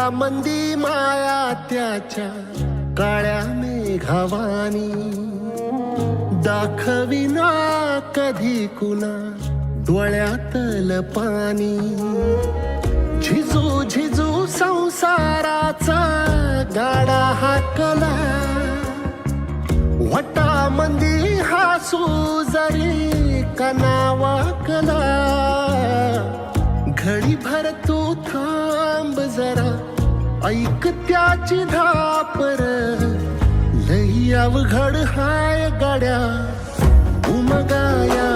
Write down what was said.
मंदी माया त्याच्या काळ्या मेघावानी, दाखविना कधी कुणा डोळ्यातल पाणी. झिजू झिजू संसाराचा गाडा हाकला, वटामंदी हासू जरी कना वाकला. घडीभर तू थांब जरा, ऐक त्याची धापर, लई अवघड हाय गाड्या उमगाया.